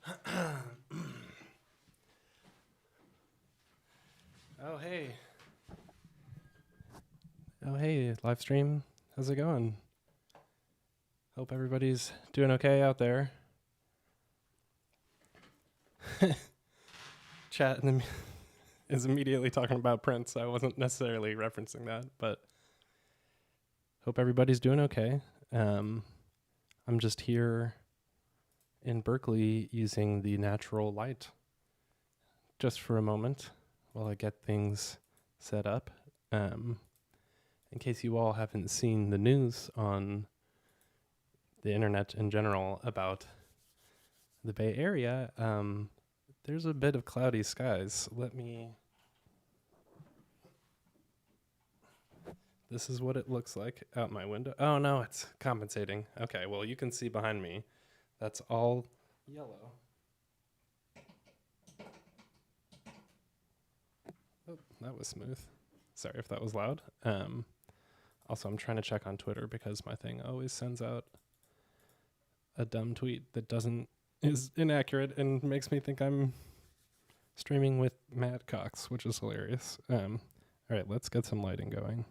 Oh, hey. Oh, hey, live stream. How's it going? Hope everybody's doing okay out there. Chat is immediately talking about Prince. I wasn't necessarily referencing that, but hope everybody's doing okay. I'm just here in Berkeley using the natural light just for a moment while I get things set up. In case you all haven't seen the news on the internet in general about the Bay Area, there's a bit of cloudy skies. This is what it looks like out my window. Oh no, it's compensating. Okay, well you can see behind me. That's all yellow. Oh, that was smooth. Sorry if that was loud. Also, I'm trying to check on Twitter because my thing always sends out a dumb tweet that is inaccurate and makes me think I'm streaming with Matt Cox, which is hilarious. All right, let's get some lighting going.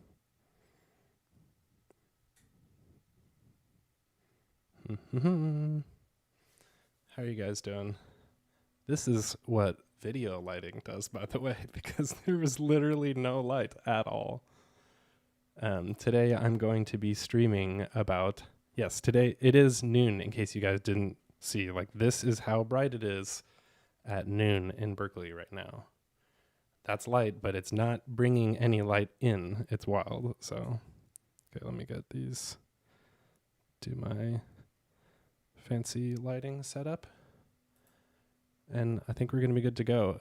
How are you guys doing? This is what video lighting does, by the way, because there was literally no light at all. Today I'm going to be streaming about, yes, today it is noon, in case you guys didn't see. Like, this is how bright it is at noon in Berkeley right now. That's light, but it's not bringing any light in. It's wild. So, okay, let me get these, do my fancy lighting setup. And I think we're going to be good to go.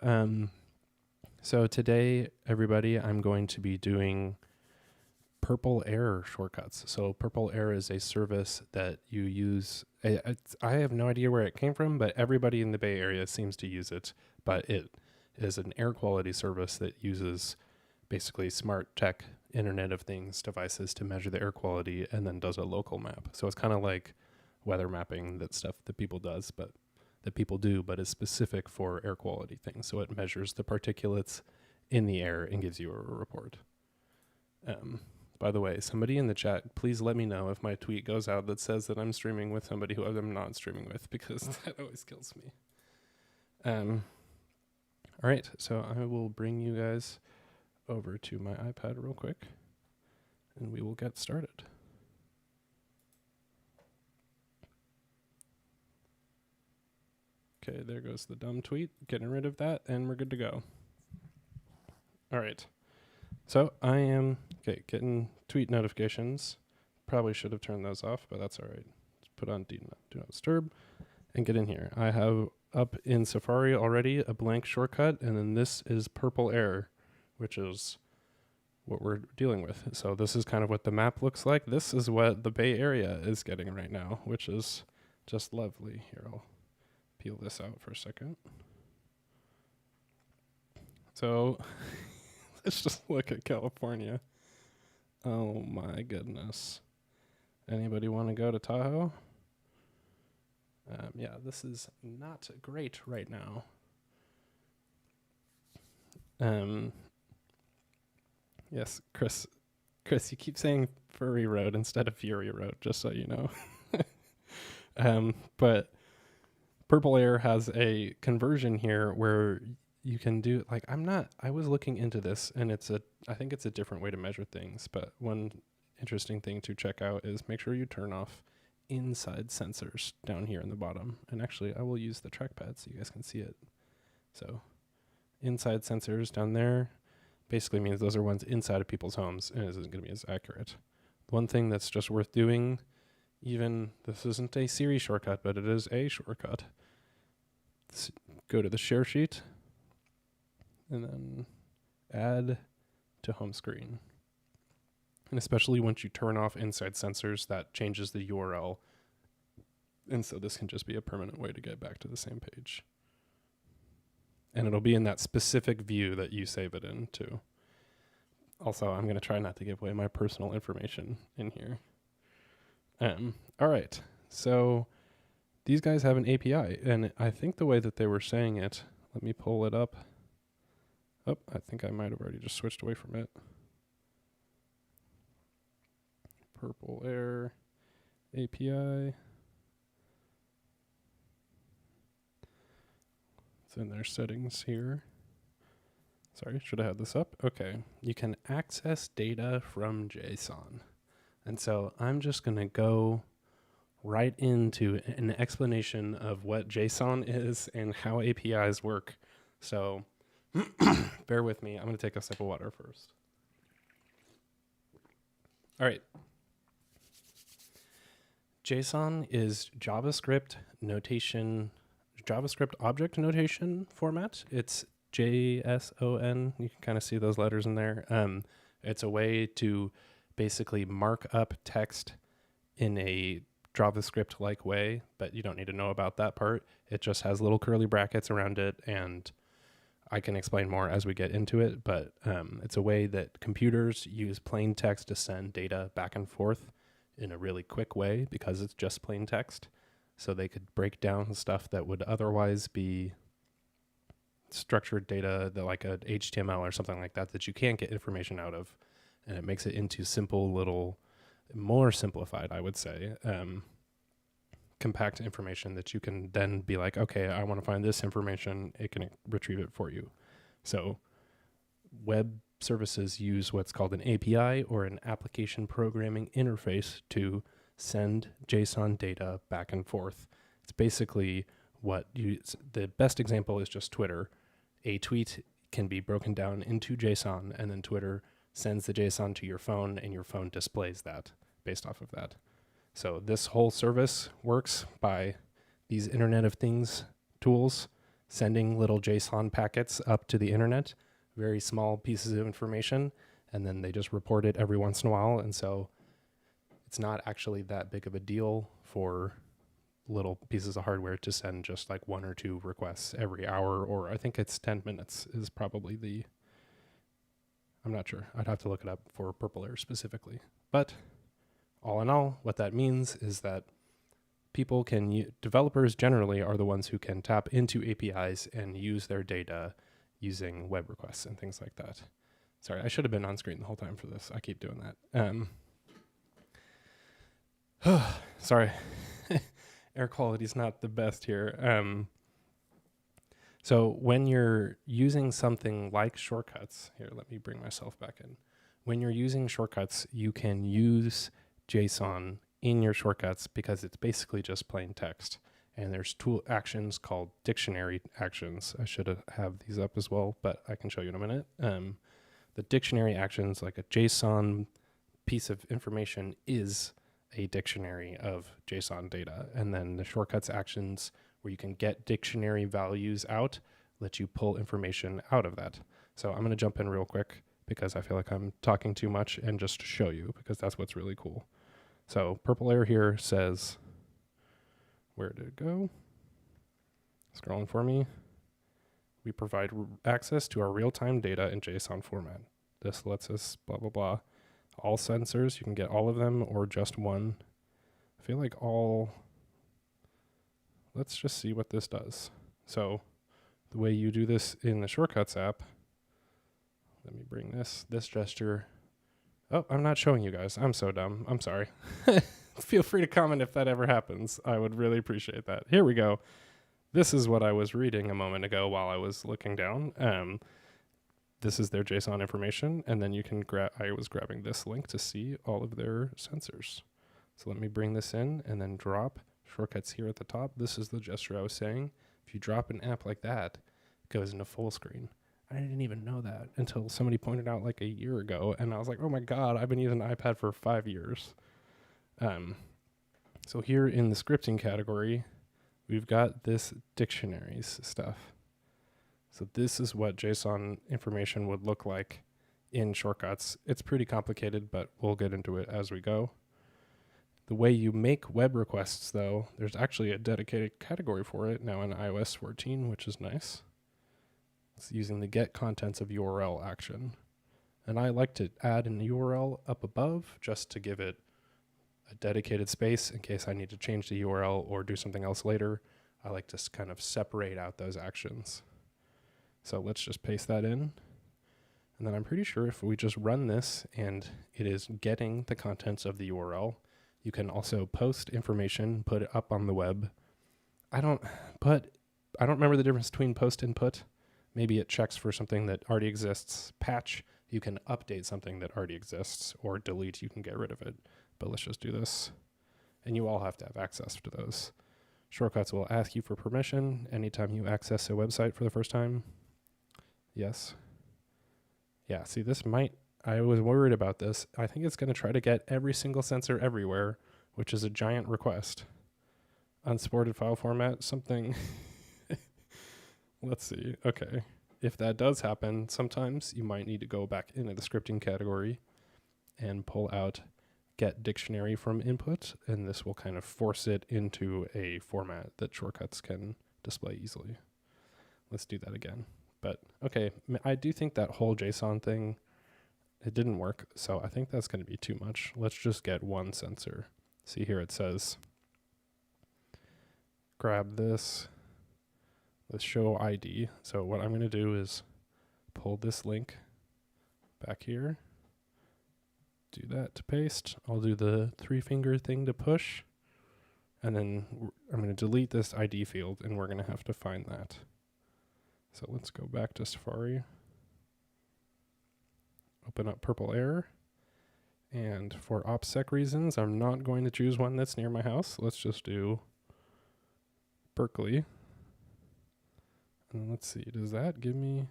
So today, everybody, I'm going to be doing Purple Air shortcuts. So Purple Air is a service that you use. I have no idea where it came from, but everybody in the Bay Area seems to use it. But it is an air quality service that uses basically smart tech, Internet of Things devices to measure the air quality and then does a local map. So it's kind of like weather mapping, that stuff that people do, but is specific for air quality things. So it measures the particulates in the air and gives you a report. By the way, somebody in the chat, please let me know if my tweet goes out that says that I'm streaming with somebody who I'm not streaming with, because that always kills me. All right, so I will bring you guys over to my iPad real quick, and we will get started. Okay, there goes the dumb tweet. Getting rid of that, and we're good to go. All right. So I am getting tweet notifications. Probably should have turned those off, but that's all right. Let's put on do not disturb and get in here. I have up in Safari already a blank shortcut, and then this is Purple Air, which is what we're dealing with. So this is kind of what the map looks like. This is what the Bay Area is getting right now, which is just lovely. Here, I'll peel this out for a second. So let's just look at California. Oh my goodness. Anybody want to go to Tahoe? Yeah, this is not great right now. Yes, Chris, you keep saying Furry Road instead of Fury Road, just so you know. But Purple Air has a conversion here where you can do, like, I was looking into this, and I think it's a different way to measure things, but one interesting thing to check out is make sure you turn off inside sensors down here in the bottom. And actually, I will use the trackpad so you guys can see it. So inside sensors down there basically means those are ones inside of people's homes, and it isn't going to be as accurate. One thing that's just worth doing, even this isn't a Siri shortcut, but it is a shortcut. Go to the share sheet and then add to home screen. And especially once you turn off inside sensors, that changes the URL. And so this can just be a permanent way to get back to the same page. And it'll be in that specific view that you save it in too. Also, I'm going to try not to give away my personal information in here. All right. So these guys have an API, and I think the way that they were saying it, let me pull it up. Oh, I think I might have already just switched away from it. Purple Air API. It's in their settings here. Sorry, should I have this up? Okay. You can access data from JSON. And so I'm just going to go right into an explanation of what JSON is and how APIs work. So bear with me. I'm going to take a sip of water first. All right. JSON is JavaScript object notation format. It's JSON. You can kind of see those letters in there. It's a way to basically mark up text in a JavaScript-like way, but you don't need to know about that part. It just has little curly brackets around it, and I can explain more as we get into it, but it's a way that computers use plain text to send data back and forth in a really quick way because it's just plain text. So they could break down stuff that would otherwise be structured data, that like a HTML or something like that, that you can't get information out of. And it makes it into simple little, more simplified, I would say, compact information that you can then be like, okay, I want to find this information. It can retrieve it for you. So web services use what's called an API, or an application programming interface, to send JSON data back and forth. It's basically the best example is just Twitter. A tweet can be broken down into JSON, and then Twitter sends the JSON to your phone, and your phone displays that based off of that. So this whole service works by these Internet of Things tools sending little JSON packets up to the internet, very small pieces of information, and then they just report it every once in a while. And so it's not actually that big of a deal for little pieces of hardware to send just like 1 or 2 requests every hour, or I think it's 10 minutes is probably I'm not sure. I'd have to look it up for Purple Air specifically. But all in all, what that means is that developers generally are the ones who can tap into APIs and use their data using web requests and things like that. Sorry, I should have been on screen the whole time for this. I keep doing that. Sorry. Air quality is not the best here. So when you're using something like shortcuts, here, let me bring myself back in. When you're using shortcuts, you can use JSON in your shortcuts because it's basically just plain text. And there's tool actions called dictionary actions. I should have these up as well, but I can show you in a minute. The dictionary actions, like a JSON piece of information, is a dictionary of JSON data. And then the shortcuts actions, where you can get dictionary values out, let you pull information out of that. So I'm going to jump in real quick because I feel like I'm talking too much, and just to show you, because that's what's really cool. So Purple Air here says, where did it go? Scrolling for me. We provide access to our real-time data in JSON format. This lets us blah, blah, blah. All sensors, you can get all of them or just one. I feel like let's just see what this does. So the way you do this in the Shortcuts app, let me bring this gesture. Oh, I'm not showing you guys. I'm so dumb. I'm sorry. Feel free to comment if that ever happens. I would really appreciate that. Here we go. This is what I was reading a moment ago while I was looking down. This is their JSON information, and then you can I was grabbing this link to see all of their sensors. So let me bring this in and then drop shortcuts here at the top. This is the gesture I was saying. If you drop an app like that, it goes into full screen. I didn't even know that until somebody pointed out like a year ago, and I was like, oh my God, I've been using an iPad for 5 years. So here in the scripting category, we've got this dictionaries stuff. So this is what JSON information would look like in Shortcuts. It's pretty complicated, but we'll get into it as we go. The way you make web requests, though, there's actually a dedicated category for it now in iOS 14, which is nice. It's using the get contents of URL action. And I like to add an URL up above just to give it a dedicated space in case I need to change the URL or do something else later. I like to kind of separate out those actions. So let's just paste that in. And then I'm pretty sure if we just run this and it is getting the contents of the URL, you can also post information, put it up on the web. I don't remember the difference between post and put. Maybe it checks for something that already exists. Patch, you can update something that already exists, or delete, you can get rid of it. But let's just do this. And you all have to have access to those. Shortcuts will ask you for permission anytime you access a website for the first time. Yes. Yeah, see, I was worried about this. I think it's going to try to get every single sensor everywhere, which is a giant request. Unsupported file format, something. Let's see. Okay. If that does happen, sometimes you might need to go back into the scripting category and pull out get dictionary from input, and this will kind of force it into a format that shortcuts can display easily. Let's do that again. But okay, I do think that whole JSON thing, it didn't work, so I think that's going to be too much. Let's just get one sensor. See here it says, grab this, let's show ID. So what I'm going to do is pull this link back here, do that to paste. I'll do the 3-finger thing to push, and then I'm going to delete this ID field, and we're going to have to find that. So let's go back to Safari, open up Purple Air, and for OPSEC reasons, I'm not going to choose one that's near my house. Let's just do Berkeley. And let's see, does that give me,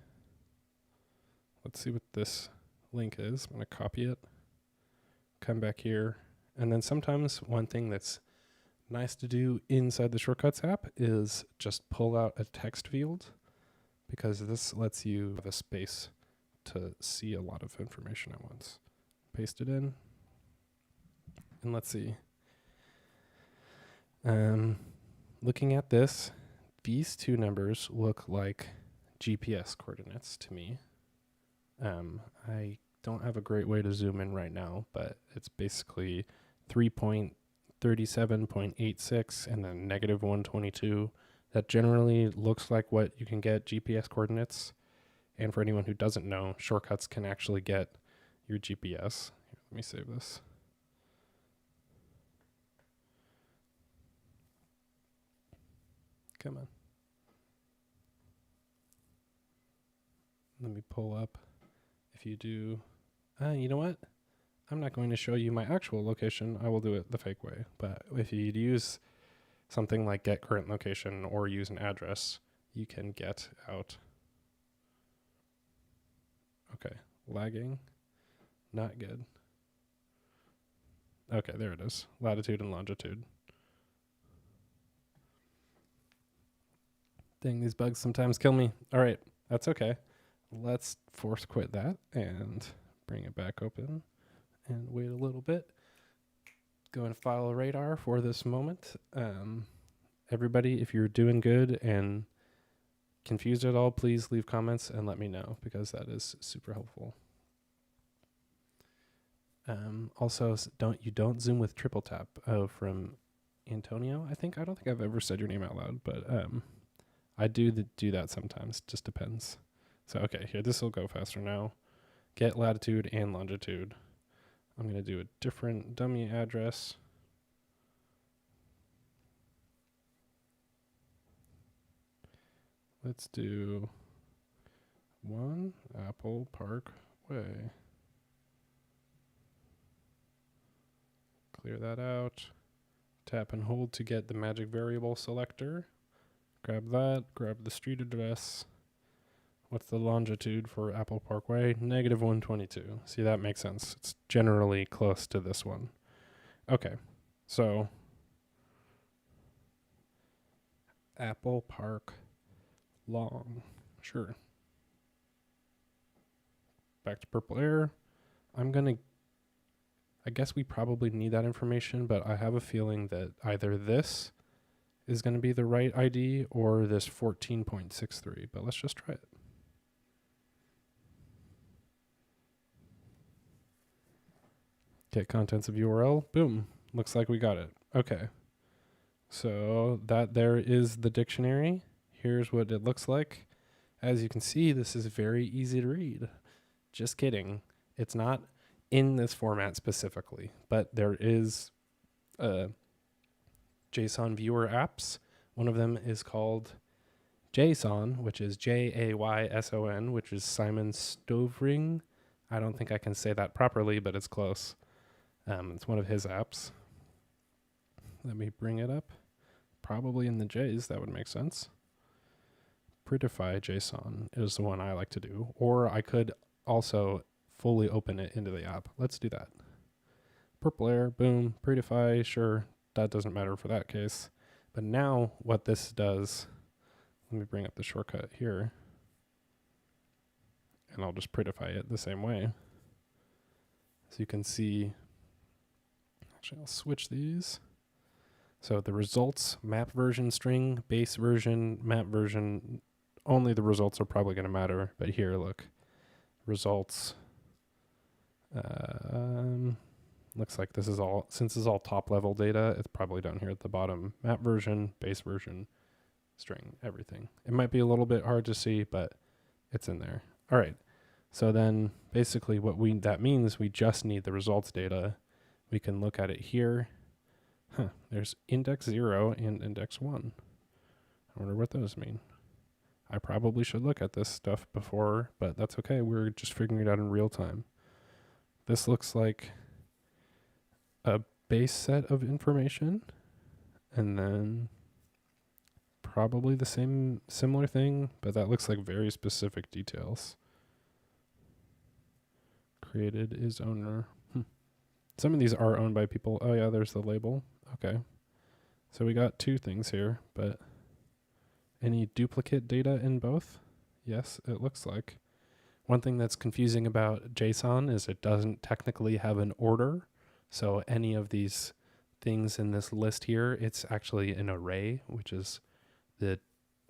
let's see what this link is. I'm going to copy it, come back here, and then sometimes one thing that's nice to do inside the Shortcuts app is just pull out a text field, because this lets you have a space to see a lot of information at once. Paste it in, and let's see. Looking at this, these two numbers look like GPS coordinates to me. I don't have a great way to zoom in right now, but it's basically 3.37.86 and then negative 122. That generally looks like what you can get GPS coordinates. And for anyone who doesn't know, shortcuts can actually get your GPS. Here, let me save this. Come on. Let me pull up. If you do, you know what? I'm not going to show you my actual location. I will do it the fake way. But if you use something like get current location or use an address, you can get out. Okay, lagging, not good. Okay, there it is, latitude and longitude. Dang, these bugs sometimes kill me. All right, that's okay. Let's force quit that and bring it back open and wait a little bit. Go and file a radar for this moment. Everybody, if you're doing good and confused at all, please leave comments and let me know, because that is super helpful. Also, don't zoom with triple tap. Oh, from Antonio, I don't think I've ever said your name out loud, but I do that sometimes. Just depends. So okay, here, this will go faster now. Get latitude and longitude. I'm going to do a different dummy address. Let's do 1 Apple Park Way. Clear that out. Tap and hold to get the magic variable selector. Grab that, grab the street address. What's the longitude for Apple Parkway? Negative 122. See, that makes sense. It's generally close to this one. Okay, so Apple Park long. Sure. Back to Purple Air. I guess we probably need that information, but I have a feeling that either this is going to be the right ID or this 14.63, but let's just try it. Okay, contents of URL, boom. looks like we got it. Okay. So that there is the dictionary. Here's what it looks like. As you can see, this is very easy to read. Just kidding. It's not in this format specifically, but there is JSON viewer apps. One of them is called JSON, which is JAYSON, which is Simon Stovring. I don't think I can say that properly, but it's close. It's one of his apps. Let me bring it up. Probably in the J's, that would make sense. Prettify JSON is the one I like to do. Or I could also fully open it into the app. Let's do that. Purple layer, boom, prettify, sure. That doesn't matter for that case. But now what this does, let me bring up the shortcut here. And I'll just prettify it the same way. So you can see, actually I'll switch these. So the results, map version string, base version, map version, only the results are probably going to matter. But here, look, results. Looks like this is all, since it's all top level data, it's probably down here at the bottom. Map version, base version, string, everything. It might be a little bit hard to see, but it's in there. All right. So then basically what that means, we just need the results data. We can look at it here. There's index 0 and index 1. I wonder what those mean. I probably should look at this stuff before, but that's okay. We're just figuring it out in real time. This looks like a base set of information, and then probably the similar thing, but that looks like very specific details. Created is owner. Some of these are owned by people. Oh yeah, there's the label. Okay. So we got two things here, but any duplicate data in both? Yes, it looks like. One thing that's confusing about JSON is it doesn't technically have an order. So any of these things in this list here, it's actually an array, which is the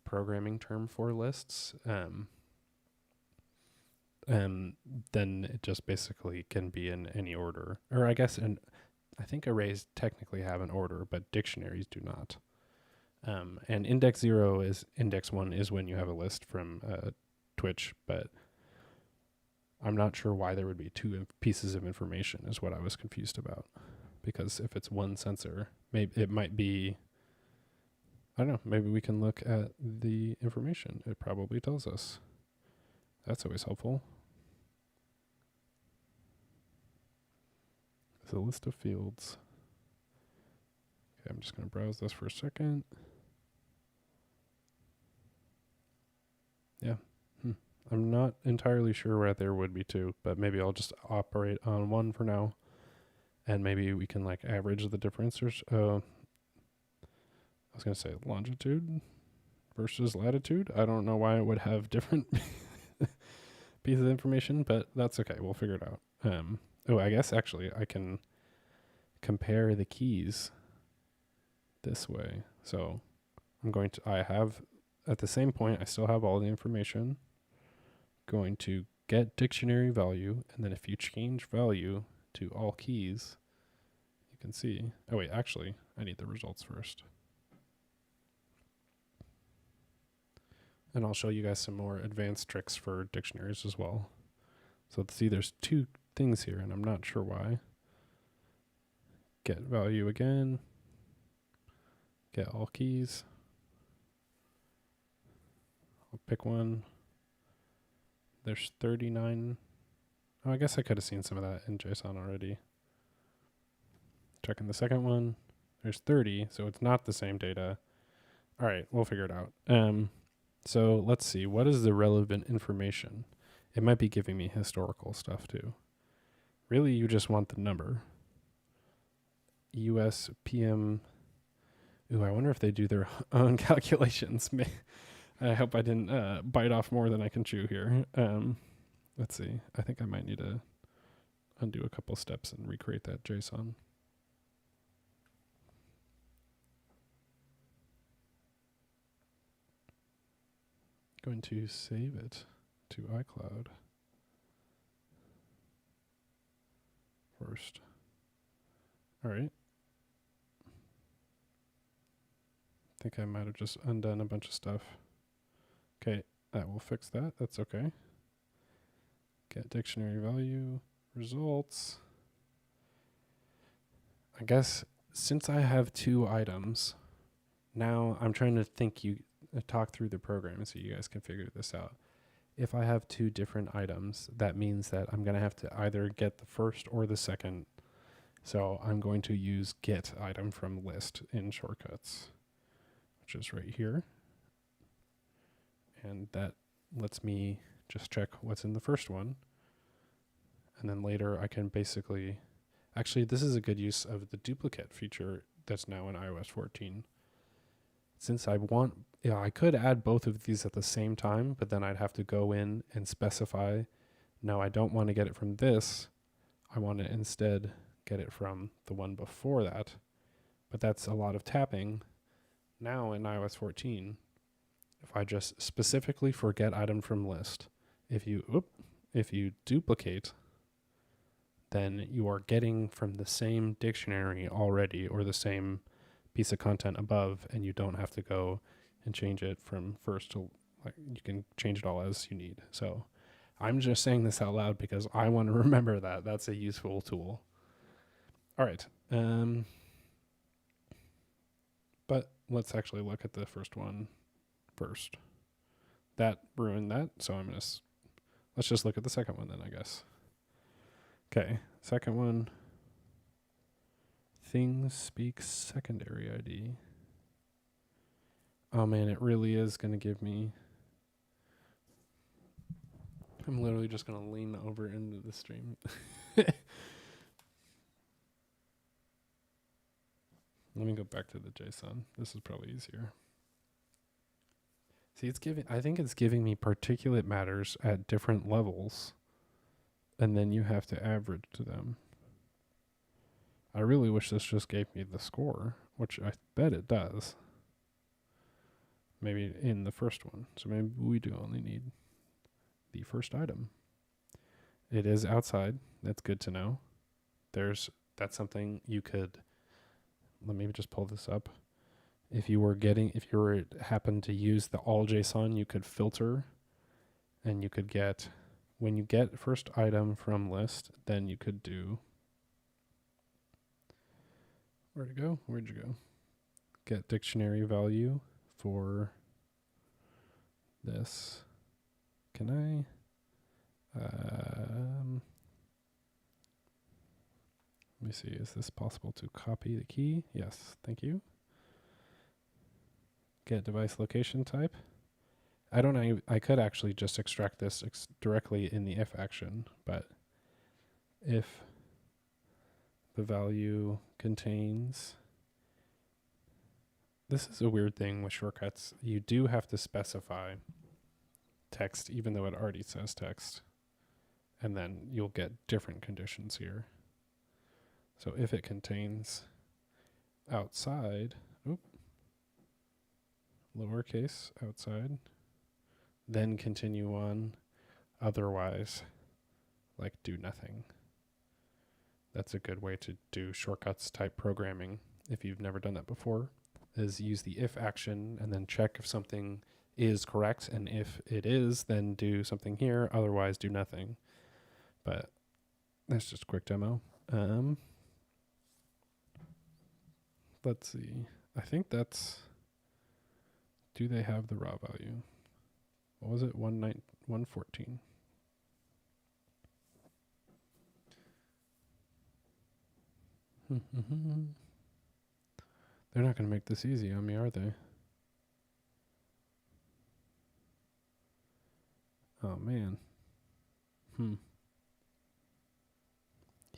programming term for lists. Then it just basically can be in any order. Or I guess I think arrays technically have an order, but dictionaries do not. And index 0 is index 1 is when you have a list from Twitch, but I'm not sure why there would be two pieces of information is what I was confused about. Because if it's one sensor, maybe it might be, I don't know, maybe we can look at the information. It probably tells us. That's always helpful. It's a list of fields. Okay, I'm just going to browse this for a second. Yeah. I'm not entirely sure where there would be two, but maybe I'll just operate on one for now. And maybe we can like average the difference. I was going to say longitude versus latitude. I don't know why it would have different pieces of information, but that's okay. We'll figure it out. I guess actually I can compare the keys this way. So I have at the same point, I still have all the information. Going to get dictionary value, and then if you change value to all keys, you can see. Oh wait, actually, I need the results first. And I'll show you guys some more advanced tricks for dictionaries as well. So let's see, there's two things here, and I'm not sure why. Get value again. Get all keys. I'll pick one. There's 39. Oh, I guess I could have seen some of that in JSON already. Checking the second one. There's 30, so it's not the same data. All right, we'll figure it out. So let's see. What is the relevant information? It might be giving me historical stuff too. Really, you just want the number. US PM. Ooh, I wonder if they do their own calculations. I hope I didn't bite off more than I can chew here. Let's see. I think I might need to undo a couple steps and recreate that JSON. Going to save it to iCloud first. All right. think I might have just undone a bunch of stuff. Okay, that will fix that. That's okay. Get dictionary value, results. I guess since I have 2 items, now I'm trying to talk through the program so you guys can figure this out. If I have 2 different items, that means that I'm going to have to either get the first or the second. So I'm going to use get item from list in shortcuts, which is right here. And that lets me just check what's in the first one. And then later I can basically, actually this is a good use of the duplicate feature that's now in iOS 14. Since I could add both of these at the same time, but then I'd have to go in and specify, no, I don't want to get it from this. I want to instead get it from the one before that. But that's a lot of tapping. Now in iOS 14, if I just specifically forget item from list, if you duplicate, then you are getting from the same dictionary already or the same piece of content above, and you don't have to go and change it from first to, like, you can change it all as you need. So I'm just saying this out loud because I want to remember that. That's a useful tool. All right. But let's actually look at the first one first. That ruined that, so let's just look at the second one then, I guess. Okay, second one. Things speak secondary ID. Oh man, it really is going to give me... I'm literally just going to lean over into the stream. Let me go back to the JSON. This is probably easier. See, I think it's giving me particulate matters at different levels, and then you have to average to them. I really wish this just gave me the score, which I bet it does. Maybe in the first one. So maybe we do only need the first item. It is outside. That's good to know. That's something you could, let me just pull this up. If you happen to use the all JSON, you could filter, and you could get, when you get first item from list, then you could do, where'd you go? Get dictionary value for this. Can I? Let me see, is this possible to copy the key? Yes, thank you. Get device location type. I don't know, I could actually just extract this directly in the if action, but if the value contains, this is a weird thing with shortcuts. You do have to specify text, even though it already says text, and then you'll get different conditions here. So if it contains outside, lowercase outside, then continue on, otherwise, like do nothing. That's a good way to do shortcuts type programming if you've never done that before, is use the if action and then check if something is correct, and if it is, then do something here, otherwise do nothing. But that's just a quick demo. Let's see. I think that's, do they have the raw value? What was it? 114. They're not going to make this easy on me, are they? Oh, man.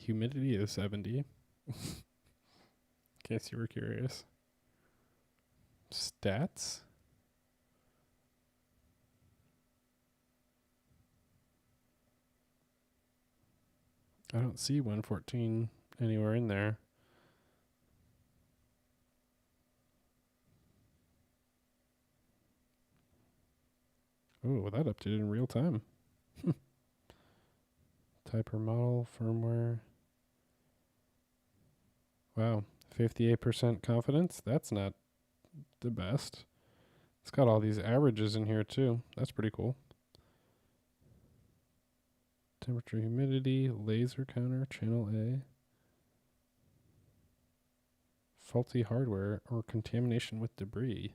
Humidity is 70. In case you were curious. Stats? I don't see 114 anywhere in there. Oh, that updated in real time. Type or model, firmware. Wow, 58% confidence? That's not the best. It's got all these averages in here too. That's pretty cool. Temperature, humidity, laser counter, channel A. Faulty hardware or contamination with debris.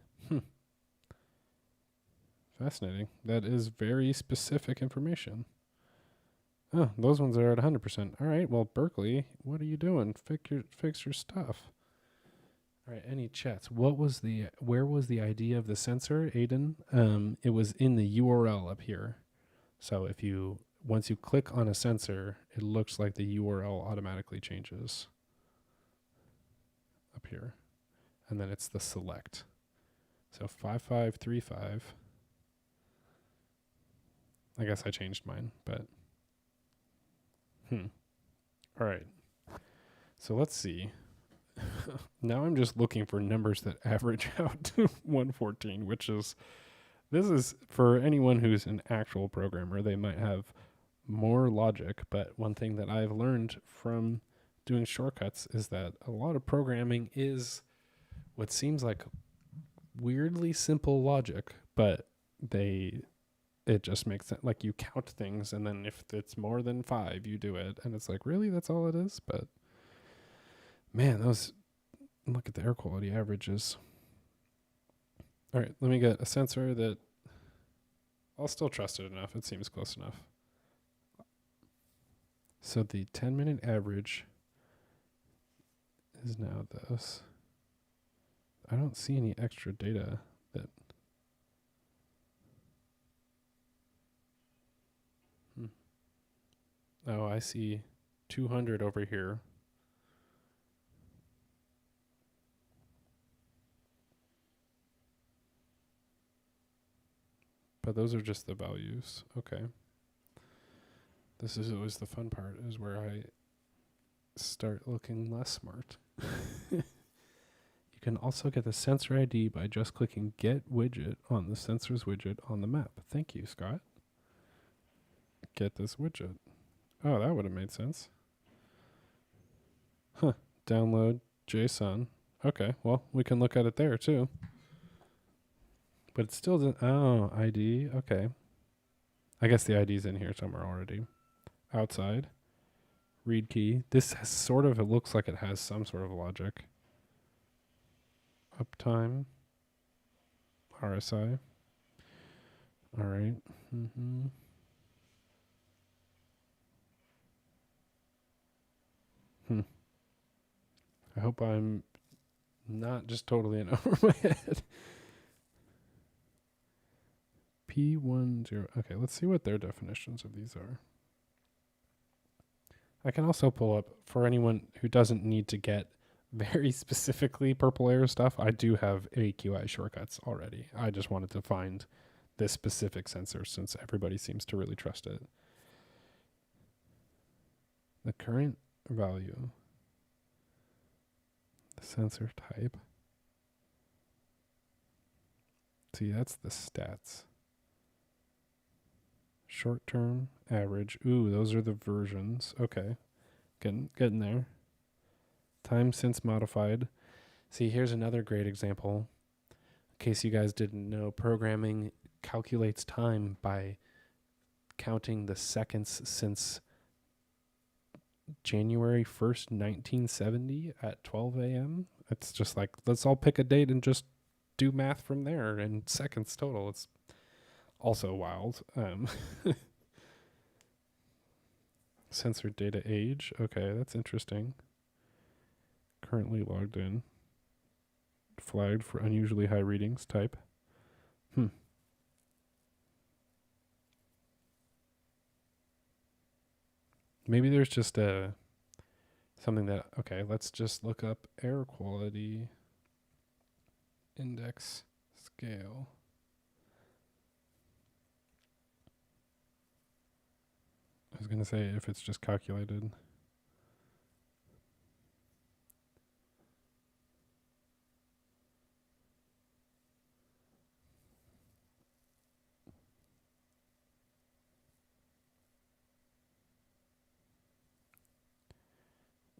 Fascinating. That is very specific information. Oh, those ones are at 100%. All right, well, Berkeley, what are you doing? Fix your stuff. All right, any chats? Where was the ID of the sensor, Aiden? It was in the URL up here. So once you click on a sensor, it looks like the URL automatically changes up here. And then it's the select. So 5535. I guess I changed mine, but all right. So let's see. Now I'm just looking for numbers that average out to 114, this is for anyone who's an actual programmer, they might have more logic, but one thing that I've learned from doing shortcuts is that a lot of programming is what seems like weirdly simple logic, but it just makes sense. Like you count things, and then if it's more than 5, you do it, and it's like, really, that's all it is? But man, look at the air quality averages. All right, let me get a sensor that I'll still trust it enough. It seems close enough. So the 10-minute average is now this. I don't see any extra data that... Oh, I see 200 over here. But those are just the values. Okay. This is always the fun part, is where I start looking less smart. You can also get the sensor ID by just clicking Get Widget on the sensors widget on the map. Thank you, Scott. Get this widget. Oh, that would have made sense. Huh. Download JSON. Okay, well, we can look at it there too. But it still doesn't... Oh, ID. Okay. I guess the ID's in here somewhere already. Outside. Read key. This has sort of... It looks like it has some sort of logic. Uptime. RSI. All right. I hope I'm not just totally in over my head. P10. Okay, let's see what their definitions of these are. I can also pull up, for anyone who doesn't need to get very specifically purple air stuff, I do have AQI shortcuts already. I just wanted to find this specific sensor since everybody seems to really trust it. The current value, the sensor type. See, that's the stats. Short term, average. Ooh, those are the versions. Okay. Getting there. Time since modified. See, here's another great example. In case you guys didn't know, programming calculates time by counting the seconds since January 1st, 1970 at 12 a.m. It's just like, let's all pick a date and just do math from there in seconds total. It's also wild. Sensor data age. Okay, that's interesting. Currently logged in. Flagged for unusually high readings type. Maybe there's just something that... Okay, let's just look up air quality index scale. I was going to say if it's just calculated.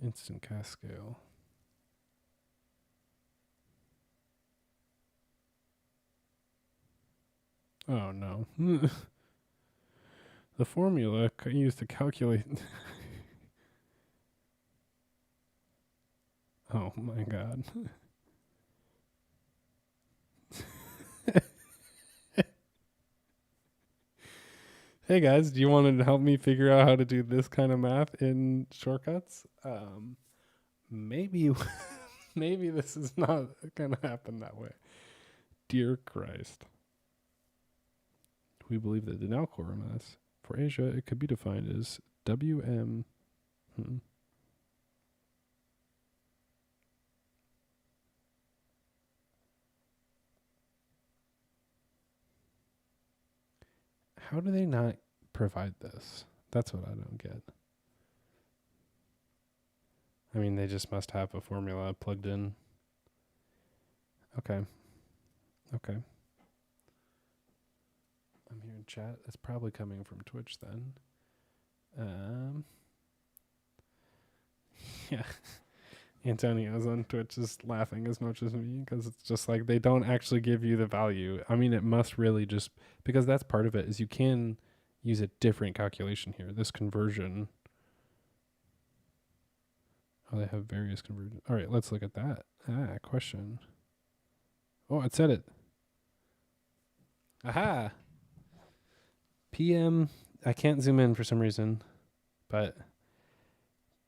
Instant cast scale. Oh no. The formula used to calculate. Oh my god. Hey guys, do you want to help me figure out how to do this kind of math in shortcuts? Maybe maybe this is not going to happen that way. Dear Christ. We believe that the now core mass for Asia, it could be defined as WM. How do they not provide this? That's what I don't get. I mean, they just must have a formula plugged in. Okay. I'm hearing chat. It's probably coming from Twitch then. Yeah. Antonio's on Twitch is laughing as much as me because it's just like they don't actually give you the value. I mean, it must really just because that's part of it is you can use a different calculation here. This conversion. Oh, they have various conversions. All right, let's look at that. Question. Oh, it said it. Aha. PM. I can't zoom in for some reason, but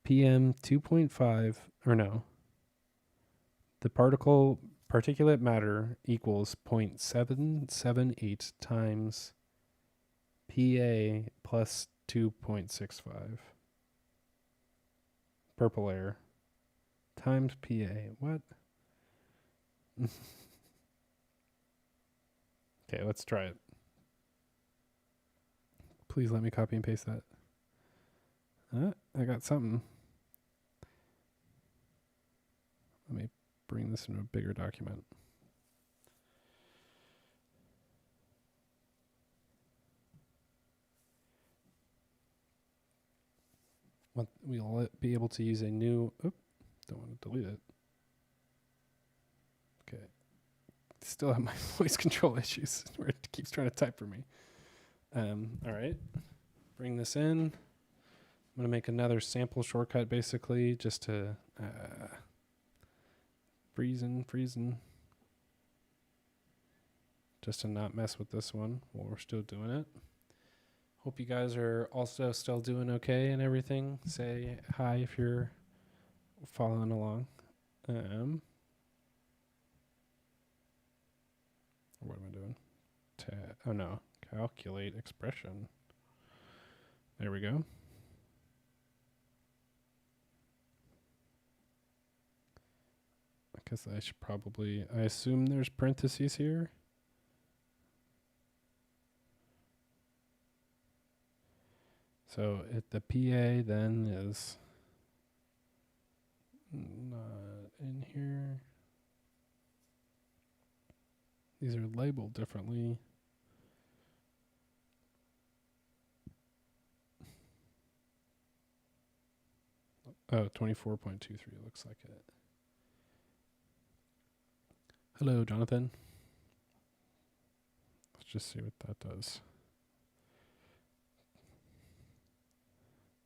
PM 2.5 or no. The particulate matter equals 0.778 times PA plus 2.65. Purple air times PA. What? Okay, let's try it. Please let me copy and paste that. I got something. Let me bring this into a bigger document. We'll be able to use a new... Oop, don't want to delete it. Okay. Still have my voice control issues where it keeps trying to type for me. All right. Bring this in. I'm going to make another sample shortcut basically just to... freezing. Just to not mess with this one while we're still doing it. Hope you guys are also still doing okay and everything. Say hi if you're following along. What am I doing? Oh no, calculate expression. There we go. I guess I should probably, I assume there's parentheses here. So the PA then is not in here. These are labeled differently. Oh, 24.23 looks like it. Hello, Jonathan. Let's just see what that does.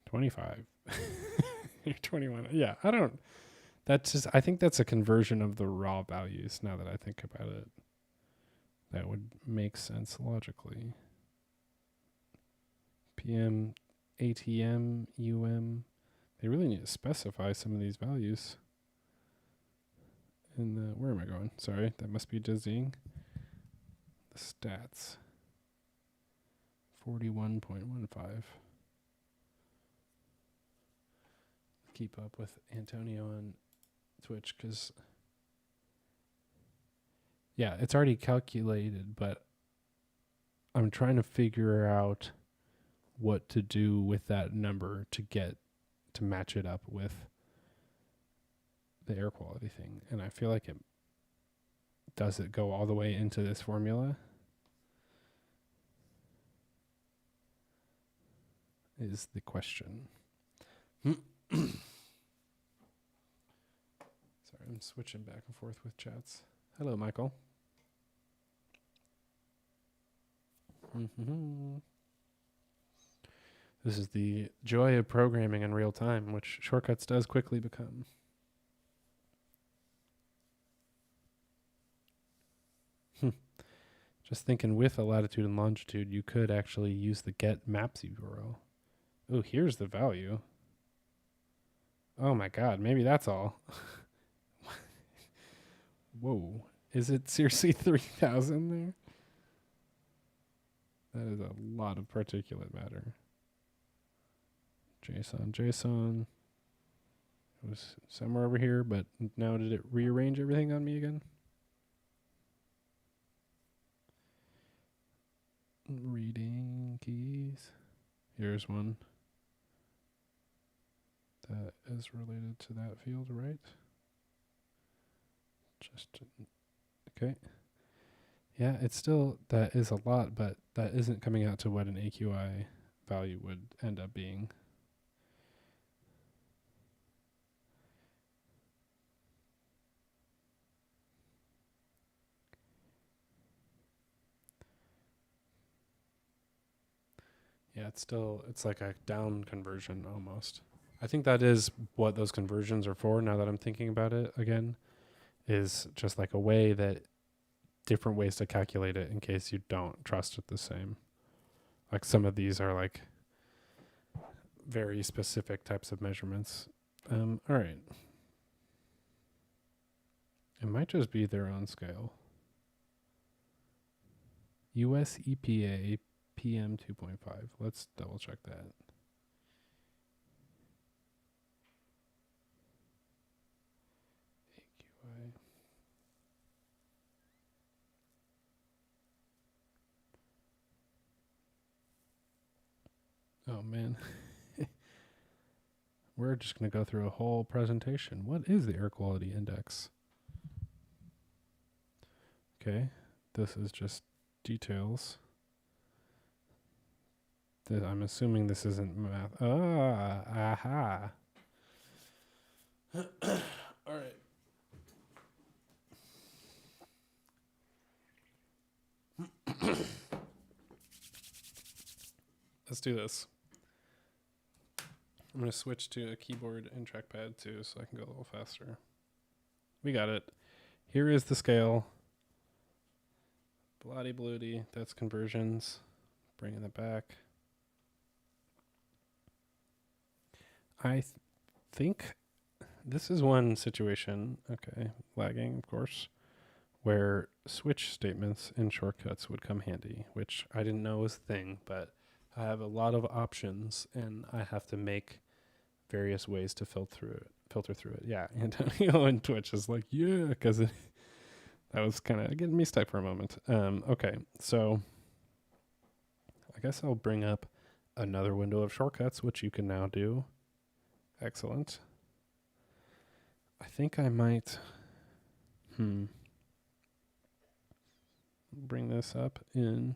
25. You're 21. Yeah, I think that's a conversion of the raw values now that I think about it. That would make sense logically. PM, ATM, UM. They really need to specify some of these values. And where am I going? Sorry, that must be dizzying. The stats. 41.15. Keep up with Antonio on Twitch because, yeah, it's already calculated, but I'm trying to figure out what to do with that number to match it up with the air quality thing. And I feel like does it go all the way into this formula? Is the question. Sorry, I'm switching back and forth with chats. Hello, Michael. This is the joy of programming in real time, which Shortcuts does quickly become. Just thinking with a latitude and longitude, you could actually use the get maps URL. Oh, here's the value. Oh my god, maybe that's all. Whoa. Is it seriously 3,000 there? That is a lot of particulate matter. JSON. It was somewhere over here, but now did it rearrange everything on me again? Reading keys. Here's one that is related to that field, right? Just okay. Yeah, it's still, that is a lot, but that isn't coming out to what an AQI value would end up being. Yeah, it's like a down conversion almost. I think that is what those conversions are for, now that I'm thinking about it again, is just like a way that different ways to calculate it in case you don't trust it the same. Like some of these are like very specific types of measurements. All right. It might just be their own scale. US EPA PM 2.5. Let's double check that. AQI. Oh man. We're just going to go through a whole presentation. What is the air quality index? Okay, this is just details. I'm assuming this isn't math. Aha. All right. Let's do this. I'm going to switch to a keyboard and trackpad too, so I can go a little faster. We got it. Here is the scale. Bloody bloody. That's conversions. Bringing it back. I think this is one situation, okay, lagging, of course, where switch statements in shortcuts would come handy, which I didn't know was a thing, but I have a lot of options, and I have to make various ways to filter through it. Yeah, Antonio and Twitch is like, yeah, because that was kind of getting me stuck for a moment. Okay, so I guess I'll bring up another window of shortcuts, which you can now do. Excellent. I think I might bring this up in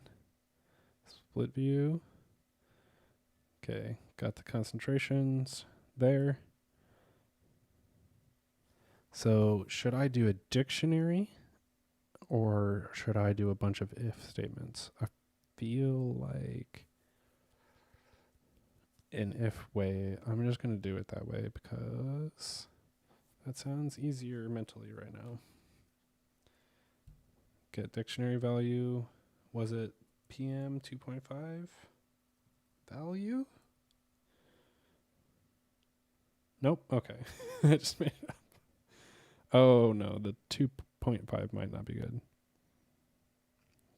split view. Okay, got the concentrations there. So should I do a dictionary or should I do a bunch of if statements? I feel like an if way, I'm just going to do it that way because that sounds easier mentally right now. Get dictionary value. Was it PM 2.5 value? Nope. Okay. I just made it up. Oh no, the 2.5 might not be good.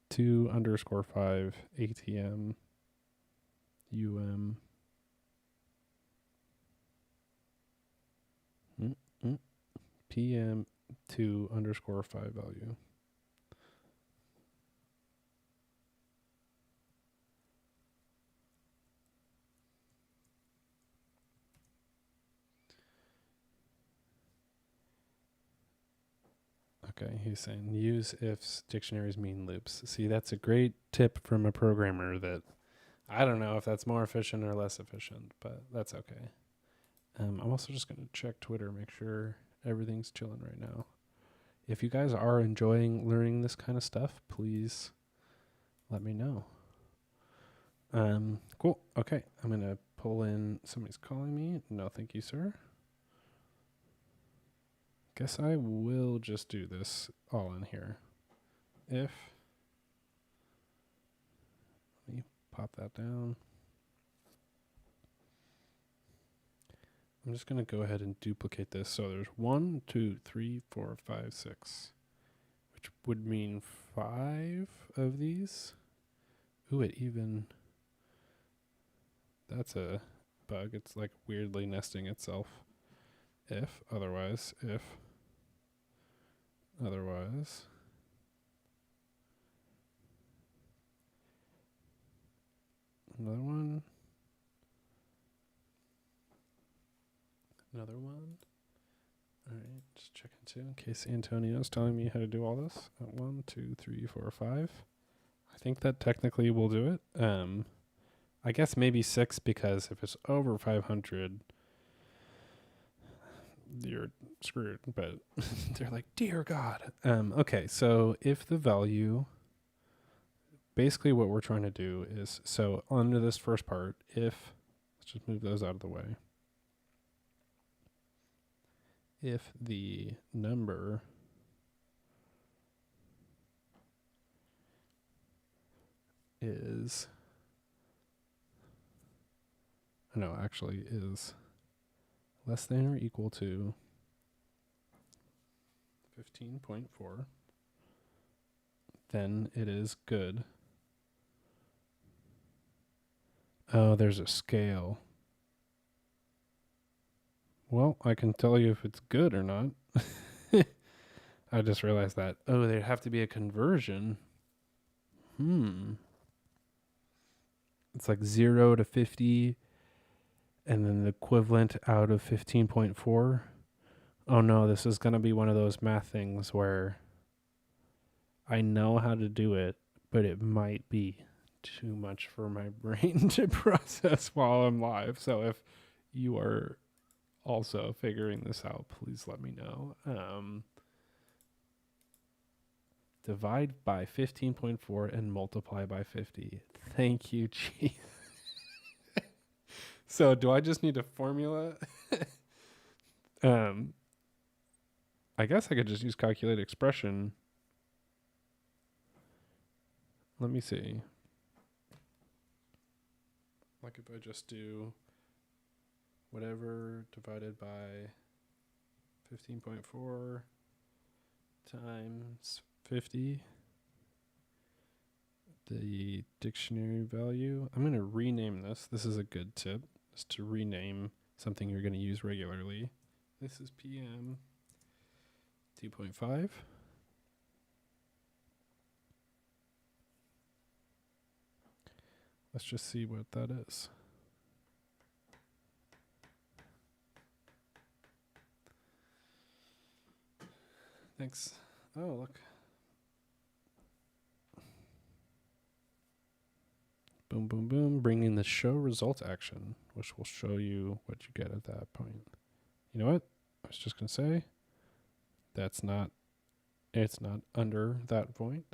2_5 ATM PM 2_5 value. Okay, he's saying use ifs, dictionaries, mean loops. See, that's a great tip from a programmer that I don't know if that's more efficient or less efficient, but that's okay. I'm also just going to check Twitter, make sure everything's chilling right now. If you guys are enjoying learning this kind of stuff, please let me know. Cool. Okay, I'm gonna pull in. Somebody's calling me. No, thank you, sir. Guess I will just do this all in here. If let me pop that down. I'm just gonna go ahead and duplicate this. So there's 1, 2, 3, 4, 5, 6, which would mean 5 of these. Ooh, it even. That's a bug. It's like weirdly nesting itself. If, otherwise, if, otherwise. Another one. Another one. All right, just checking too in case Antonio's telling me how to do all this. 1, 2, 3, 4, 5. I think that technically will do it. I guess maybe 6 because if it's over 500, you're screwed. But they're like, dear God. Okay, so if the value, basically what we're trying to do is, so under this first part, if, let's just move those out of the way. If the number is, no, actually is less than or equal to 15.4, then it is good. Oh, there's a scale. Well, I can tell you if it's good or not. I just realized that. Oh, there'd have to be a conversion. It's like 0 to 50 and then the equivalent out of 15.4. Oh no, this is going to be one of those math things where I know how to do it, but it might be too much for my brain to process while I'm live. So if you are also figuring this out, please let me know. Divide by 15.4 and multiply by 50. Thank you, Chief. So do I just need a formula? I guess I could just use calculate expression. Let me see. Like if I just do whatever divided by 15.4 times 50, the dictionary value. I'm going to rename this. This is a good tip, is to rename something you're going to use regularly. This is PM 2.5. Let's just see what that is. Thanks. Oh, look. Boom, boom, boom. Bringing the show result action, which will show you what you get at that point. You know what? I was just going to say it's not under that point.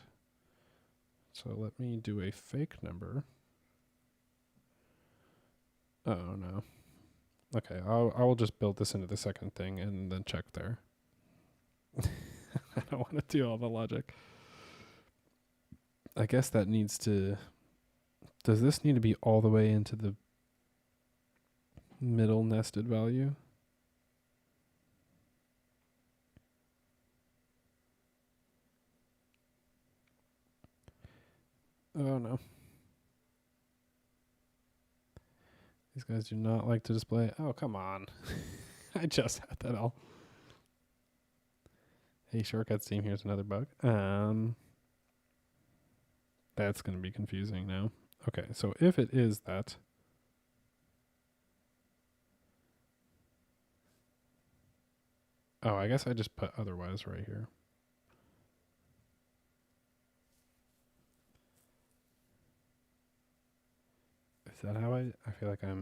So let me do a fake number. Oh, no. Okay, I will just build this into the second thing and then check there. I don't want to do all the logic. I guess that needs to... Does this need to be all the way into the middle nested value? Oh, no. These guys do not like to display. Oh, come on. I just had that all. Hey, Shortcuts team, here's another bug. That's going to be confusing now. Okay, so if it is that, oh, I guess I just put otherwise right here. Is that how I feel like I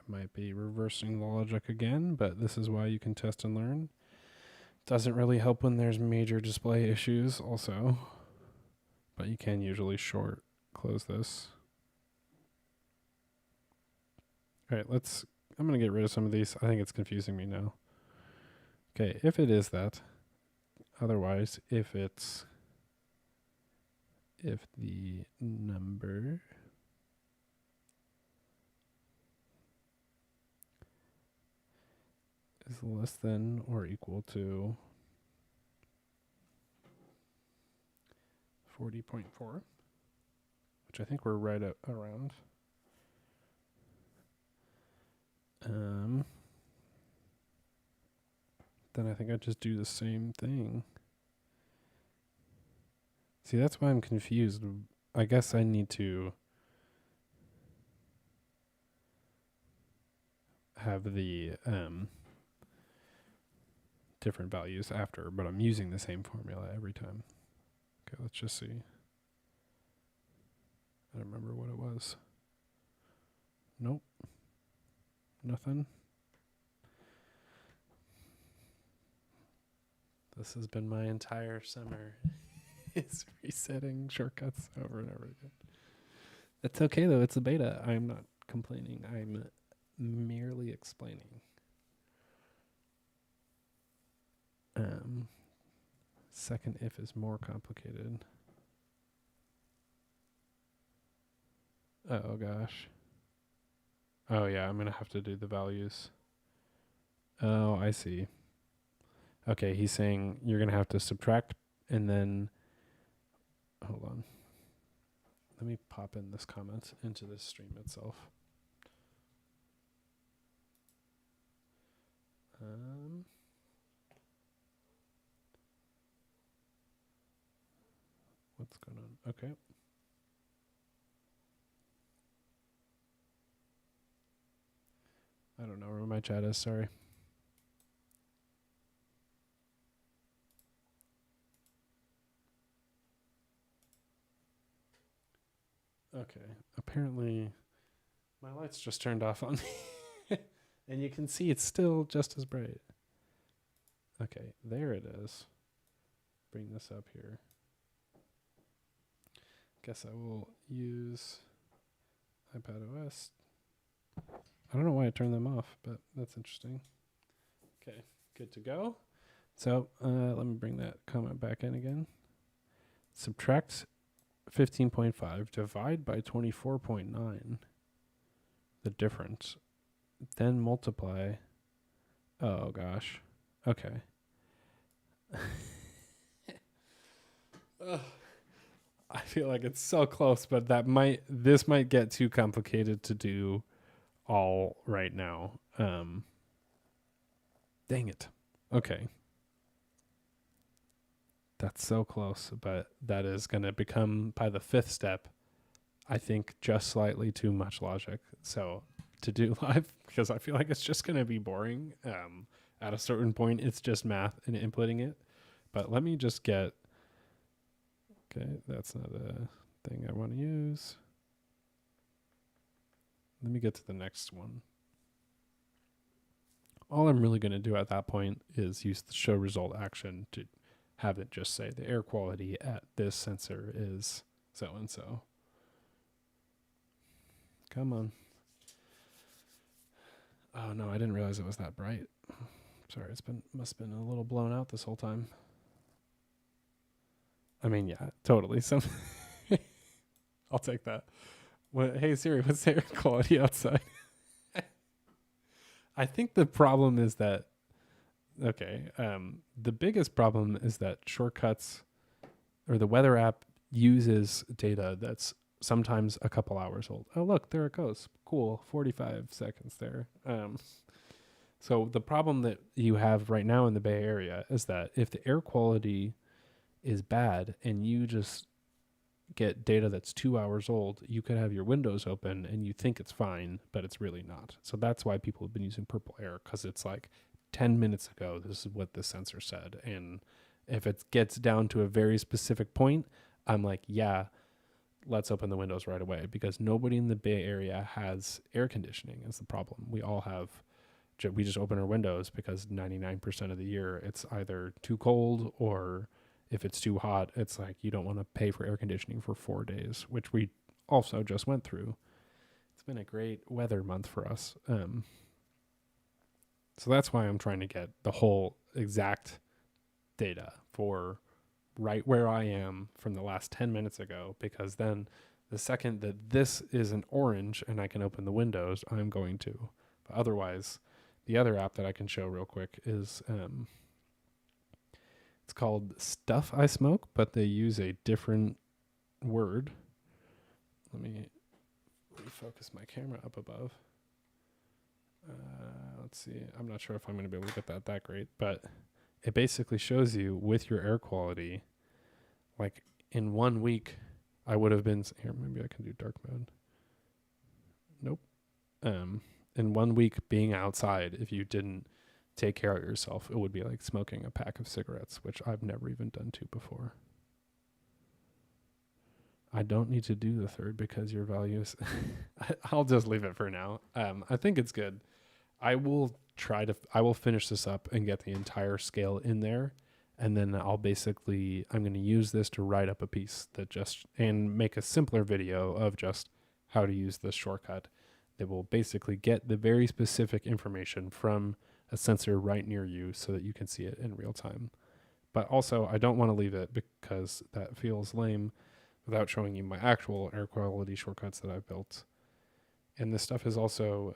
might be reversing the logic again, but this is why you can test and learn. Doesn't really help when there's major display issues also, but you can usually close this. All right, I'm going to get rid of some of these. I think it's confusing me now. Okay, if it is that. Otherwise, if the number is less than or equal to 40.4, which I think we're right around. Then I think I just do the same thing. See, that's why I'm confused. I guess I need to have the different values after, but I'm using the same formula every time. Okay, let's just see. I don't remember what it was. Nope. Nothing. This has been my entire summer. It's resetting shortcuts over and over again. That's okay though, it's a beta. I'm not complaining. I'm merely explaining. Second if is more complicated. Oh gosh. Oh yeah, I'm gonna have to do the values. Oh, I see. Okay, he's saying you're gonna have to subtract and then hold on. Let me pop in this comment into this stream itself. What's going on? Okay. I don't know where my chat is, sorry. Okay, apparently my light's just turned off on me. And you can see it's still just as bright. Okay, there it is. Bring this up here. Guess I will use iPad OS. I don't know why I turned them off, but that's interesting. Okay, good to go. So let me bring that comment back in again. Subtract 15.5, divide by 24.9, the difference. Then multiply. Oh gosh. Okay. I feel like it's so close, but this might get too complicated to do all right now. Dang it. Okay. That's so close, but that is going to become, by the fifth step, I think just slightly too much logic. So to do live, because I feel like it's just going to be boring. At a certain point, it's just math and inputting it. But let me just get, okay, that's not a thing I want to use. Let me get to the next one. All I'm really going to do at that point is use the show result action to have it just say the air quality at this sensor is so-and-so. Come on. Oh no, I didn't realize it was that bright. Sorry, must have been a little blown out this whole time. I mean, yeah, totally. I'll take that. Hey Siri, what's the air quality outside? I think the problem is that the biggest problem is that Shortcuts or the weather app uses data that's sometimes a couple hours old. Oh, look, there it goes. Cool. 45 seconds there. So the problem that you have right now in the Bay Area is that if the air quality is bad and you just get data that's 2 hours old, you could have your windows open and you think it's fine, but it's really not. So that's why people have been using purple air, because it's like 10 minutes ago, this is what the sensor said. And if it gets down to a very specific point, I'm like, yeah, let's open the windows right away, because nobody in the Bay Area has air conditioning is the problem. We just open our windows because 99% of the year it's either too cold, or if it's too hot, it's like you don't want to pay for air conditioning for 4 days, which we also just went through. It's been a great weather month for us. So that's why I'm trying to get the whole exact data for right where I am from the last 10 minutes ago, because then the second that this is an orange and I can open the windows, I'm going to. But otherwise, the other app that I can show real quick is it's called Stuff I Smoke, but they use a different word. Let me refocus my camera up above. Let's see. I'm not sure if I'm going to be able to get that great, but it basically shows you with your air quality, like in 1 week, I would have been here. Maybe I can do dark mode. Nope. In 1 week being outside, if you didn't take care of yourself, it would be like smoking a pack of cigarettes, which I've never even done to before. I don't need to do the third because your values. I'll just leave it for now. I think it's good. I will finish this up and get the entire scale in there. And then I'm going to use this to write up a piece and make a simpler video of just how to use this shortcut that will basically get the very specific information from a sensor right near you so that you can see it in real time. But also, I don't want to leave it because that feels lame without showing you my actual air quality shortcuts that I've built. And this stuff is also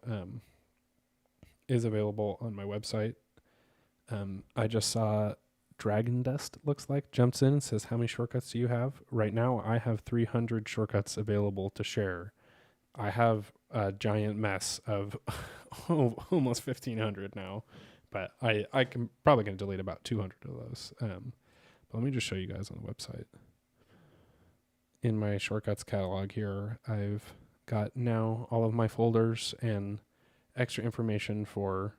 is available on my website. I just saw Dragon Dust, looks like, jumps in and says, how many shortcuts do you have? Right now, I have 300 shortcuts available to share. I have a giant mess of almost 1,500 now, but I can probably going to delete about 200 of those. But let me just show you guys on the website. In my shortcuts catalog here, I've got now all of my folders and extra information for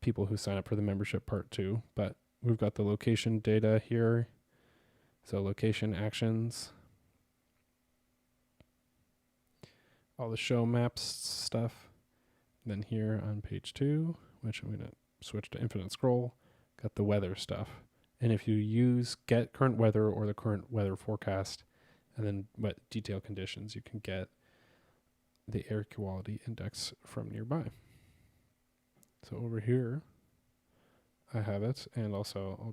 people who sign up for the membership part 2. But we've got the location data here. So location actions. All the show maps stuff. Then here on page 2, which I'm going to switch to infinite scroll, got the weather stuff. And if you use get current weather or the current weather forecast, and then what detail conditions, you can get the air quality index from nearby. So over here, I have it. And also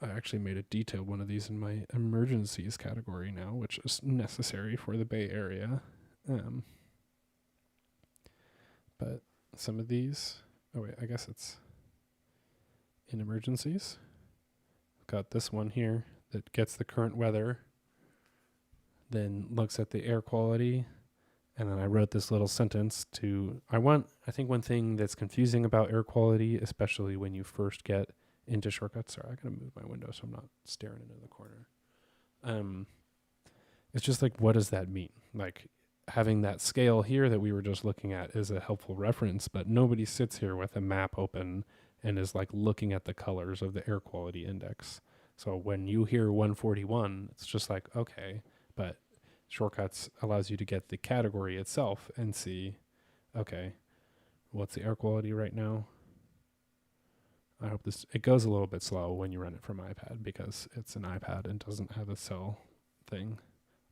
I actually made a detailed one of these in my emergencies category now, which is necessary for the Bay Area. But some of these, I guess it's in emergencies. I've got this one here that gets the current weather, then looks at the air quality, and then I wrote this little sentence I think one thing that's confusing about air quality, especially when you first get into shortcuts, sorry, I gotta move my window so I'm not staring into the corner. It's just like, what does that mean? Like, having that scale here that we were just looking at is a helpful reference, but nobody sits here with a map open and is like looking at the colors of the air quality index. So when you hear 141, it's just like, okay, but shortcuts allows you to get the category itself and see, okay, what's the air quality right now? I hope it goes a little bit slow when you run it from iPad because it's an iPad and doesn't have a cell thing.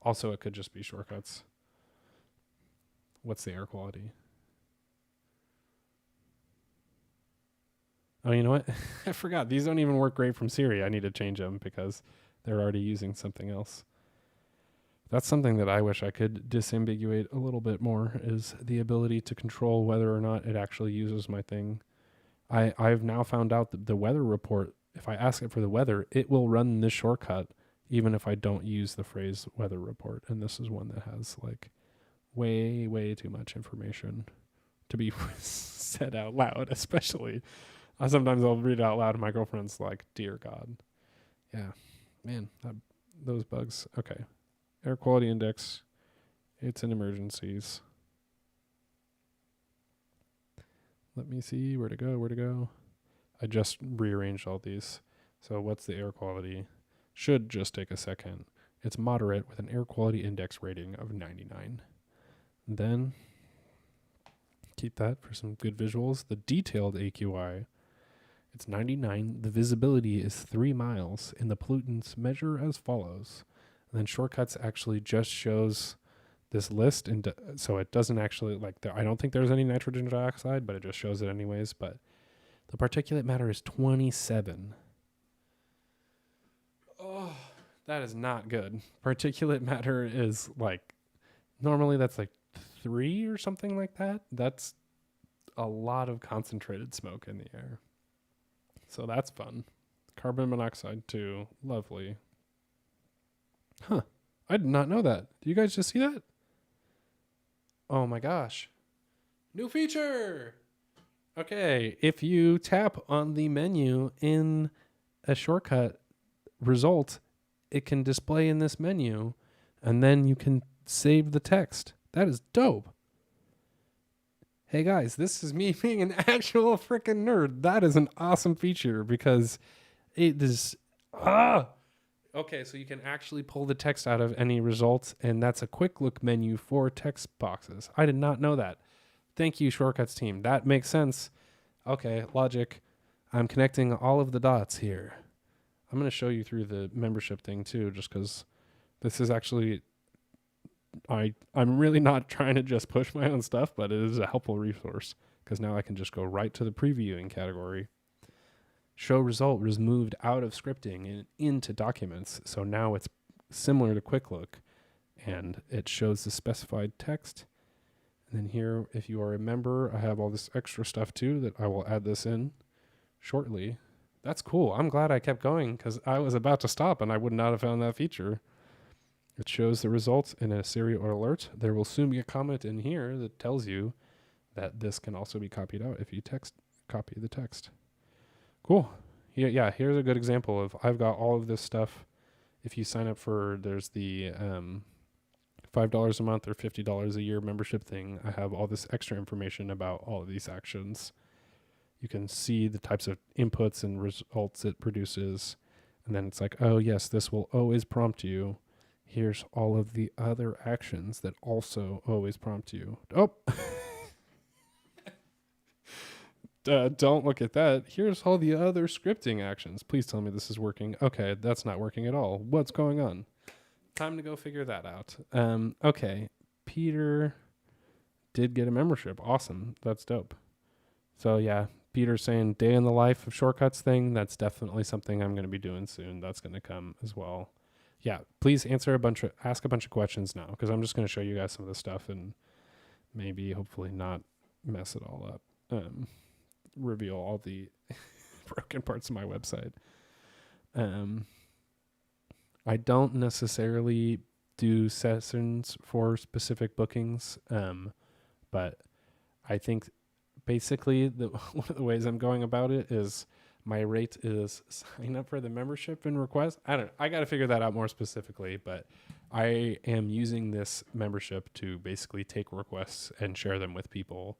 Also, it could just be shortcuts. What's the air quality? Oh, you know what? I forgot. These don't even work great from Siri. I need to change them because they're already using something else. That's something that I wish I could disambiguate a little bit more, is the ability to control whether or not it actually uses my thing. I've now found out that the weather report, if I ask it for the weather, it will run this shortcut even if I don't use the phrase weather report. And this is one that has like way, way too much information to be said out loud, especially. Sometimes I'll read it out loud and my girlfriend's like, dear God. Yeah, man, those bugs. Okay. Air quality index. It's in emergencies. Let me see where to go. I just rearranged all these. So what's the air quality? Should just take a second. It's moderate with an air quality index rating of 99. Then keep that for some good visuals. The detailed AQI, it's 99. The visibility is 3 miles, and the pollutants measure as follows. And then Shortcuts actually just shows this list, and so it doesn't actually I don't think there's any nitrogen dioxide, but it just shows it anyways. But the particulate matter is 27. Oh, that is not good. Particulate matter is normally that's 3 or something like that. That's a lot of concentrated smoke in the air. So that's fun. Carbon monoxide too. Lovely. Huh. I did not know that. Do you guys just see that? Oh my gosh. New feature. Okay. If you tap on the menu in a shortcut result, it can display in this menu, and then you can save the text. That is dope. Hey guys, this is me being an actual freaking nerd. That is an awesome feature because it is okay, so you can actually pull the text out of any results, and that's a quick look menu for text boxes. I did not know that. Thank you, Shortcuts team. That makes sense. Okay, logic. I'm connecting all of the dots here. I'm going to show you through the membership thing too, just because this is actually, I'm really not trying to just push my own stuff, but it is a helpful resource because now I can just go right to the previewing category. Show result was moved out of scripting and into documents. So now it's similar to Quick Look, and it shows the specified text. And then here, if you are a member, I have all this extra stuff too that I will add this in shortly. That's cool. I'm glad I kept going because I was about to stop and I would not have found that feature. It shows the results in a Siri or alert. There will soon be a comment in here that tells you that this can also be copied out if you copy the text. Cool. Yeah, here's a good example of I've got all of this stuff. If you sign up for, there's the $5 a month or $50 a year membership thing. I have all this extra information about all of these actions. You can see the types of inputs and results it produces. And then it's like, oh yes, this will always prompt you. Here's all of the other actions that also always prompt you. Oh, don't look at that. Here's all the other scripting actions. Please tell me this is working. Okay, that's not working at all. What's going on? Time to go figure that out. Okay, Peter did get a membership. Awesome. That's dope. So yeah, Peter's saying day in the life of Shortcuts thing. That's definitely something I'm going to be doing soon. That's going to come as well. Yeah, please ask a bunch of questions now because I'm just going to show you guys some of the stuff and maybe hopefully not mess it all up. Reveal all the broken parts of my website. I don't necessarily do sessions for specific bookings, but I think basically one of the ways I'm going about it is my rate is sign up for the membership and request. I got to figure that out more specifically, but I am using this membership to basically take requests and share them with people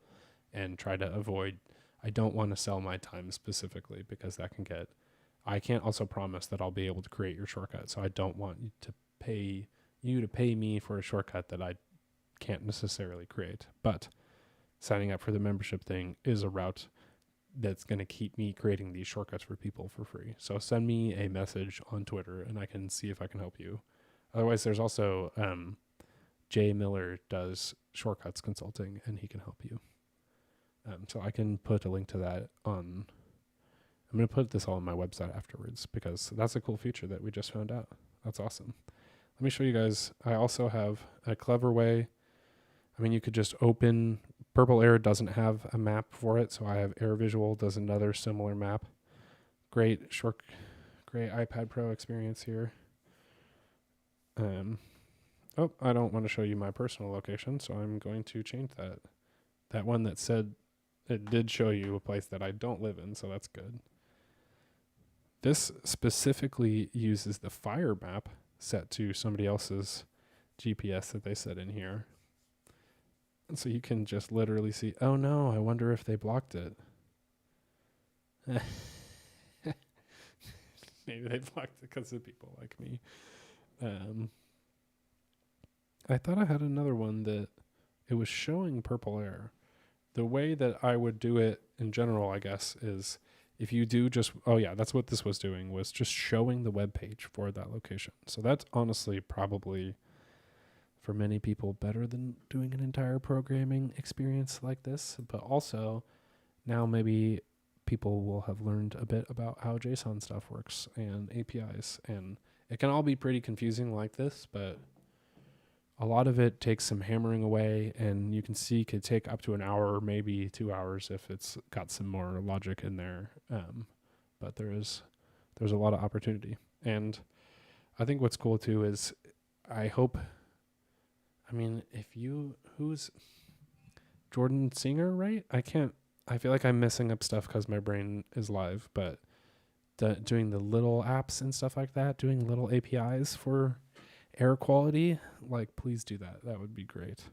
and try to avoid. I don't want to sell my time specifically because that can get, I can't also promise that I'll be able to create your shortcut. So I don't want you to pay me for a shortcut that I can't necessarily create. But signing up for the membership thing is a route that's going to keep me creating these shortcuts for people for free. So send me a message on Twitter and I can see if I can help you. Otherwise, there's also Jay Miller does shortcuts consulting and he can help you. So I can put a link to that on. I'm going to put this all on my website afterwards because that's a cool feature that we just found out. That's awesome. Let me show you guys. I also have a clever way. I mean, you could just open. Purple Air doesn't have a map for it, so I have Air Visual does another similar map. Great iPad Pro experience here. Oh, I don't want to show you my personal location, so I'm going to change that. That one that said it did show you a place that I don't live in, so that's good. This specifically uses the fire map set to somebody else's GPS that they set in here. And so you can just literally see, oh no, I wonder if they blocked it. Maybe they blocked it because of people like me. I thought I had another one that it was showing Purple Air. The way that I would do it in general, I guess, is if you do just, oh yeah, that's what this was doing, was just showing the web page for that location. So that's honestly probably for many people better than doing an entire programming experience like this. But also now maybe people will have learned a bit about how JSON stuff works and APIs, and it can all be pretty confusing like this, but a lot of it takes some hammering away, and you can see could take up to an hour or maybe 2 hours if it's got some more logic in there. But there's a lot of opportunity. And I think what's cool too is who's Jordan Singer, right? I feel like I'm messing up stuff because my brain is live, but doing the little apps and stuff like that, doing little APIs for air quality, like, please do that. That would be great.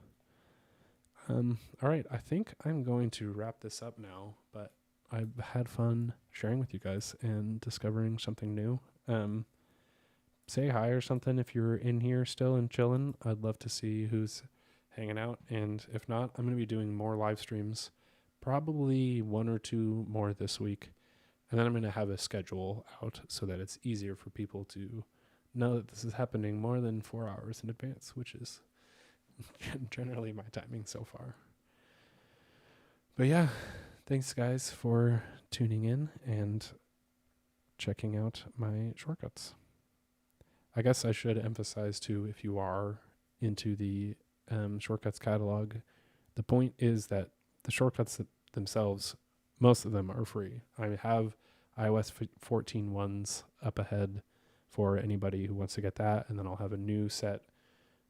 All right, I think I'm going to wrap this up now, but I've had fun sharing with you guys and discovering something new. Say hi or something if you're in here still and chilling. I'd love to see who's hanging out, and if not, I'm going to be doing more live streams, probably 1 or 2 more this week, and then I'm going to have a schedule out so that it's easier for people to know that this is happening more than 4 hours in advance, which is generally my timing so far. But yeah, thanks guys for tuning in and checking out my shortcuts. I guess I should emphasize too, if you are into the shortcuts catalog, the point is that the shortcuts themselves, most of them are free. I have iOS 14 ones up ahead for anybody who wants to get that, and then I'll have a new set.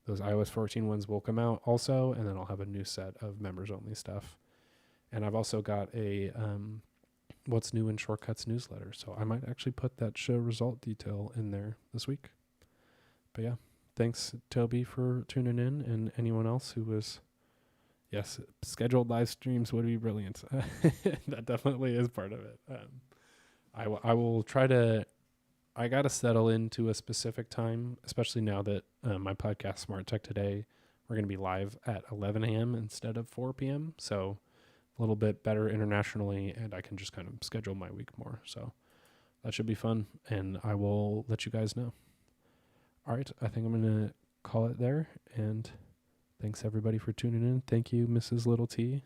Those iOS 14 ones will come out also, and then I'll have a new set of members only stuff. And I've also got a what's new in shortcuts newsletter, so I might actually put that show result detail in there this week. But yeah, thanks Toby for tuning in, and anyone else who was, yes, scheduled live streams would be brilliant. That definitely is part of it. I will try to, I got to settle into a specific time, especially now that my podcast Smart Tech Today, we're going to be live at 11 a.m. instead of 4 p.m. So a little bit better internationally, and I can just kind of schedule my week more. So that should be fun, and I will let you guys know. All right, I think I'm going to call it there, and thanks everybody for tuning in. Thank you, Mrs. Little T,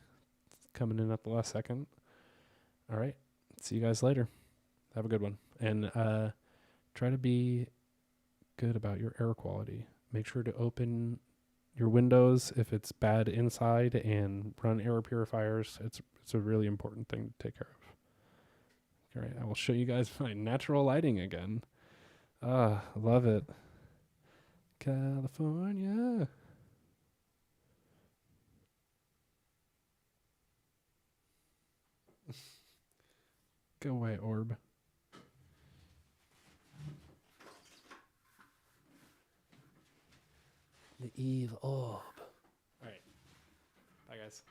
coming in at the last second. All right, see you guys later. Have a good one. And try to be good about your air quality. Make sure to open your windows if it's bad inside and run air purifiers. It's a really important thing to take care of. All right, I will show you guys my natural lighting again. Love it. California. Go away, orb. The Eve orb. All right. Bye, guys.